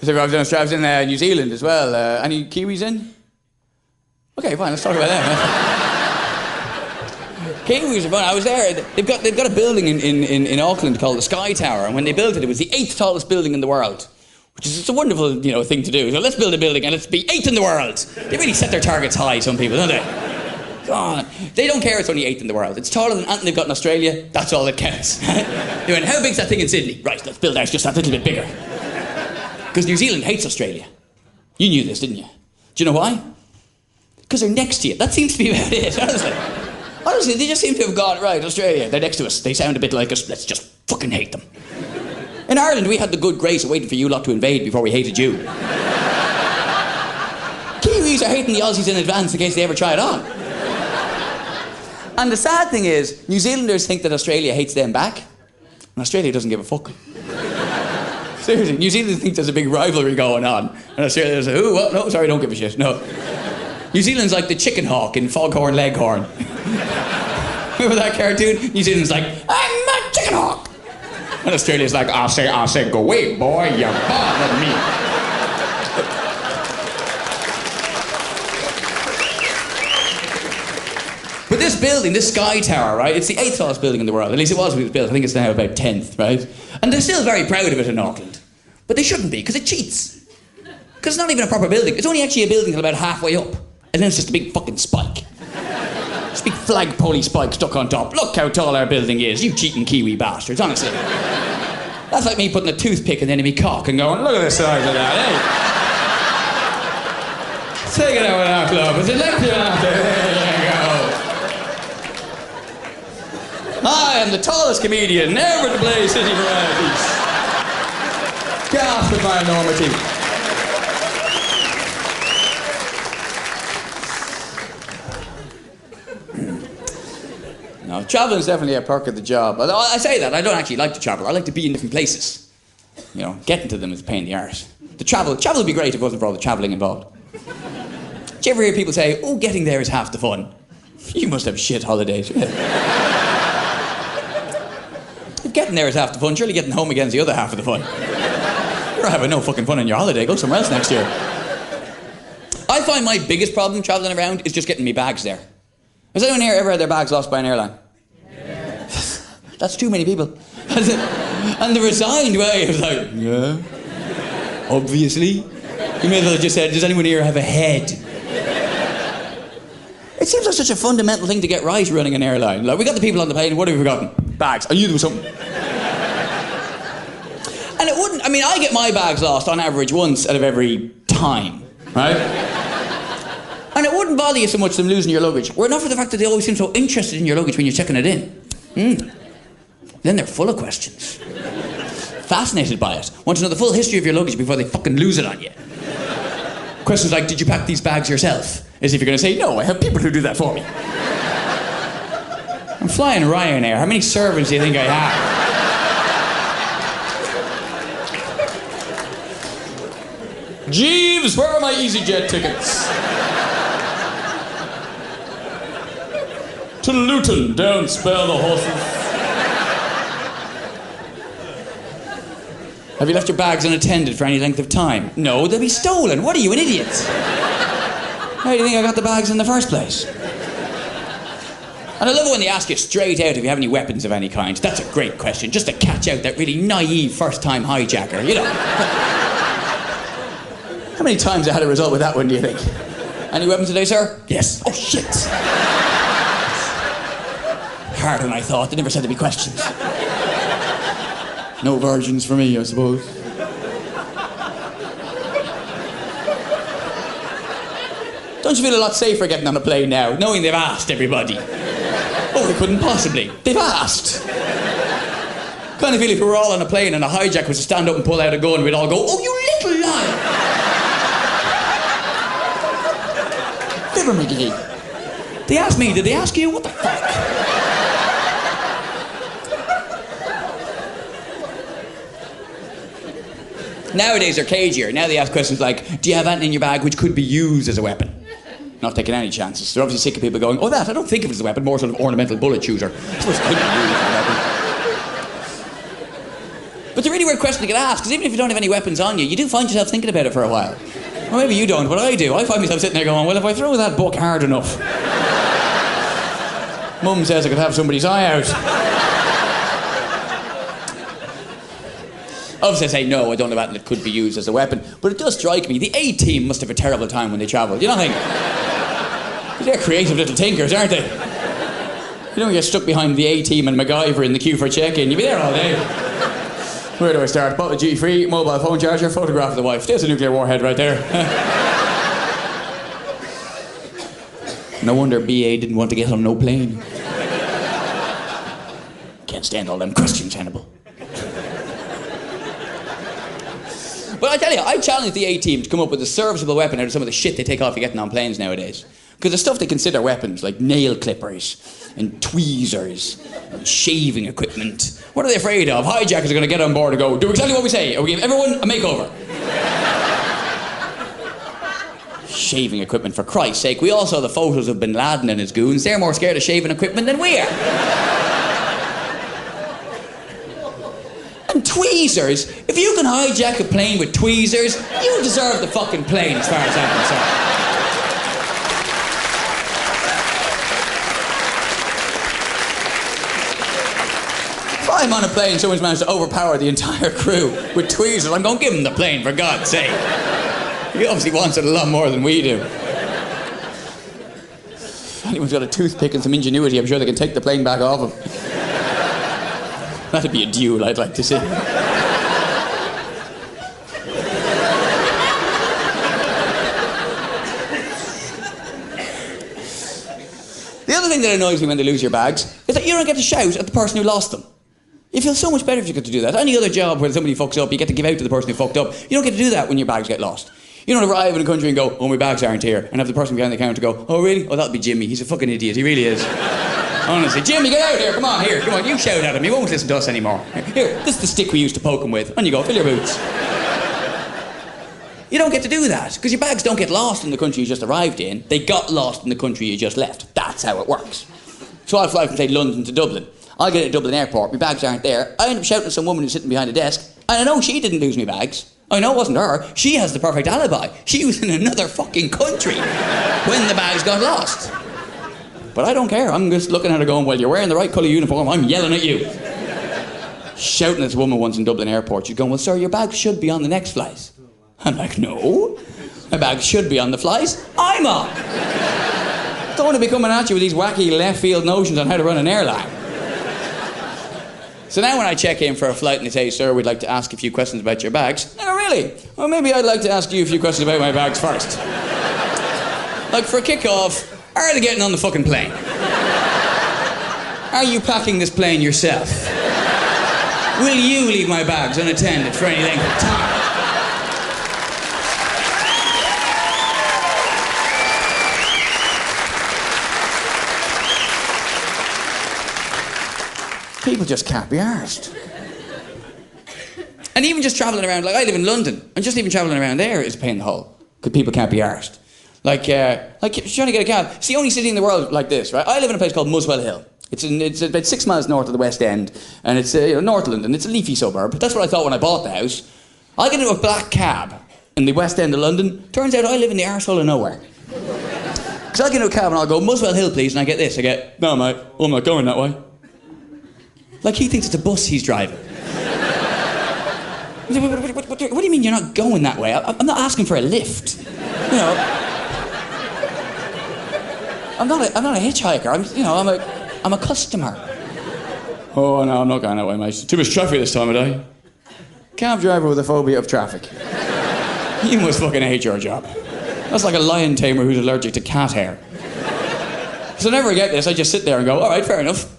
So I was in New Zealand as well. Any Kiwis in? Okay, fine, let's talk about them. Kiwis are fun. I was there. They've got a building in Auckland called the Sky Tower, and when they built it, it was the 8th tallest building in the world, which is just a wonderful thing to do. So let's build a building and let's be 8th in the world. They really set their targets high, some people, don't they? God, they don't care it's only 8th in the world. It's taller than anything they've got in Australia. That's all that counts. They went, how big's that thing in Sydney? Right, let's build ours just that little bit bigger. Because New Zealand hates Australia. You knew this, didn't you? Do you know why? Because they're next to you. That seems to be about it, honestly. Honestly, they just seem to have gone, right, Australia, they're next to us. They sound a bit like us. Let's just fucking hate them. In Ireland, we had the good grace of waiting for you lot to invade before we hated you. Kiwis are hating the Aussies in advance in case they ever try it on. And the sad thing is, New Zealanders think that Australia hates them back, and Australia doesn't give a fuck. Seriously, New Zealand think there's a big rivalry going on, and Australia's like, ooh, what? No, sorry, don't give a shit, no. New Zealand's like the chicken hawk in Foghorn Leghorn. Remember that cartoon? New Zealand's like, I'm a chicken hawk. And Australia's like, I say, go away, boy, you bother me. But this building, this Sky Tower, right, it's the 8th tallest building in the world. At least it was when it was built. I think it's now about 10th, right? And they're still very proud of it in Auckland. But they shouldn't be, because it cheats. Because it's not even a proper building. It's only actually a building till about halfway up. And then it's just a big fucking spike. Just a big flagpole spike stuck on top. Look how tall our building is, you cheating Kiwi bastards, honestly. That's like me putting a toothpick in the end of me cock and going, look at the size of that, eh? Take it out with our club. It's a left you out there. There you go. I am the tallest comedian ever to play city varieties. Gasp at my enormity. No, travelling is definitely a perk of the job. I say that, I don't actually like to travel. I like to be in different places. Getting to them is a pain in the arse. Travel would be great if it wasn't for all the travelling involved. Do you ever hear people say, oh, getting there is half the fun? You must have shit holidays. If getting there is half the fun, surely getting home again is the other half of the fun. You're having no fucking fun on your holiday. Go somewhere else next year. I find my biggest problem travelling around is just getting me bags there. Has anyone here ever had their bags lost by an airline? Yeah. That's too many people. And the resigned way was like, yeah, obviously. You may as well have just said, does anyone here have a head? It seems like such a fundamental thing to get right running an airline. Like, we got the people on the plane, what have we forgotten? Bags. I knew there was something. And it wouldn't, I get my bags lost on average once out of every time, right? And it wouldn't bother you so much them losing your luggage. Were it not for the fact that they always seem so interested in your luggage when you're checking it in. Then they're full of questions. Fascinated by it. Want to know the full history of your luggage before they fucking lose it on you. Questions like, did you pack these bags yourself? As if you're going to say, no, I have people who do that for me. I'm flying Ryanair. How many servants do you think I have? Jeeves, where are my EasyJet tickets? To Luton, don't spare the horses. Have you left your bags unattended for any length of time? No, they'll be stolen. What are you, an idiot? How do you think I got the bags in the first place? And I love it when they ask you straight out if you have any weapons of any kind. That's a great question, just to catch out that really naive first-time hijacker, How many times I had a result with that one, do you think? Any weapons today, sir? Yes. Oh, shit. Harder than I thought. They never said there'd be questions. No virgins for me, I suppose. Don't you feel a lot safer getting on a plane now, knowing they've asked everybody? Oh, they couldn't possibly. They've asked. Kind of feel if we were all on a plane and a hijack was to stand up and pull out a gun, we'd all go, oh, you little liar! Fibber McGee. They asked me, did they ask you? What the fuck? Nowadays they're cagier. Now they ask questions like, do you have anything in your bag which could be used as a weapon? Not taking any chances. They're obviously sick of people going, oh, that, I don't think of it as a weapon, more sort of ornamental bullet shooter. I suppose it could be used as a weapon. But they really weird question to get asked, because even if you don't have any weapons on you, you do find yourself thinking about it for a while. Or maybe you don't, but I do. I find myself sitting there going, well, if I throw that book hard enough, Mum says I could have somebody's eye out. Obviously I say no, I don't know that it could be used as a weapon, but it does strike me, the A-team must have a terrible time when they travel. You don't think? They're creative little tinkers, aren't they? You don't get stuck behind the A-team and MacGyver in the queue for a check-in. You'll be there all day. Where do I start? Bottle of G3, mobile phone charger, photograph of the wife. There's a nuclear warhead right there. No wonder BA didn't want to get on no plane. Can't stand all them questions, Hannibal. But I tell you, I challenge the A-team to come up with a serviceable weapon out of some of the shit they take off you getting on planes nowadays. Because the stuff they consider weapons, like nail clippers and tweezers and shaving equipment. What are they afraid of? Hijackers are going to get on board and go, do exactly what we say, or we give everyone a makeover. Shaving equipment, for Christ's sake. We all saw the photos of Bin Laden and his goons. They're more scared of shaving equipment than we are. And tweezers. If you can hijack a plane with tweezers, you deserve the fucking plane, as far as I'm concerned. If I'm on a plane and someone's managed to overpower the entire crew with tweezers, I'm going to give them the plane, for God's sake. He obviously wants it a lot more than we do. If anyone's got a toothpick and some ingenuity, I'm sure they can take the plane back off him. That'd be a duel I'd like to see. The other thing that annoys me when they lose your bags is that you don't get to shout at the person who lost them. You feel so much better if you get to do that. Any other job where somebody fucks up, you get to give out to the person who fucked up. You don't get to do that when your bags get lost. You don't arrive in a country and go, oh, my bags aren't here, and have the person behind the counter go, oh, really? Oh, that'll be Jimmy. He's a fucking idiot. He really is. Honestly, Jimmy, get out here. Come on, here. Come on, you shout at him. He won't listen to us anymore. Here, this is the stick we used to poke him with. On you go, fill your boots. You don't get to do that, because your bags don't get lost in the country you just arrived in. They got lost in the country you just left. That's how it works. So I'll fly from, say, London to Dublin. I'll get to Dublin Airport, my bags aren't there. I end up shouting at some woman who's sitting behind a desk, and I know she didn't lose my bags. I know it wasn't her. She has the perfect alibi. She was in another fucking country when the bags got lost. But I don't care. I'm just looking at her going, well, you're wearing the right colour uniform. I'm yelling at you. Shouting at this woman once in Dublin Airport. She's going, well, sir, your bags should be on the next flight. I'm like, no. My bags should be on the flight I'm on. Don't want to be coming at you with these wacky left field notions on how to run an airline. So now when I check in for a flight and they say, sir, we'd like to ask a few questions about your bags. Oh, really? Well, maybe I'd like to ask you a few questions about my bags first. Like, for a kick-off, are they getting on the fucking plane? Are you packing this plane yourself? Will you leave my bags unattended for any length of time? People just can't be arsed. And even just travelling around, like I live in London, and just even travelling around there is a pain in the hole, because people can't be arsed. Like trying to get a cab. It's the only city in the world like this, right? I live in a place called Muswell Hill. It's about 6 miles north of the West End, and it's North London. It's a leafy suburb. That's what I thought when I bought the house. I get into a black cab in the West End of London. Turns out I live in the arsehole of nowhere. Because I get into a cab and I'll go, Muswell Hill, please, and I get this. I get, no, mate, I'm not going that way. Like he thinks it's a bus he's driving. What do you mean you're not going that way? I'm not asking for a lift. You know, I'm not a hitchhiker. I'm a customer. Oh no, I'm not going that way, mate. Too much traffic this time of day. Cab driver with a phobia of traffic. You must fucking hate your job. That's like a lion tamer who's allergic to cat hair. So whenever I get this, I just sit there and go, all right, fair enough.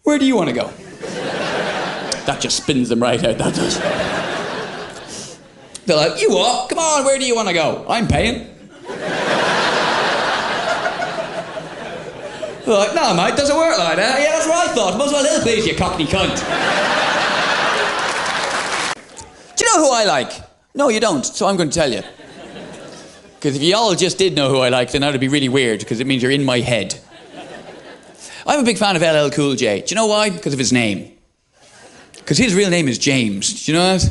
Where do you want to go? That just spins them right out, that does. They're like, you what? Come on, where do you want to go? I'm paying. They're like, no, mate, doesn't work like that. Yeah, that's what I thought. Muswell Hill, please, you cockney cunt. Do you know who I like? No, you don't, so I'm going to tell you. Because if you all just did know who I like, then that would be really weird, because it means you're in my head. I'm a big fan of LL Cool J. Do you know why? Because of his name. Because his real name is James. Do you know that?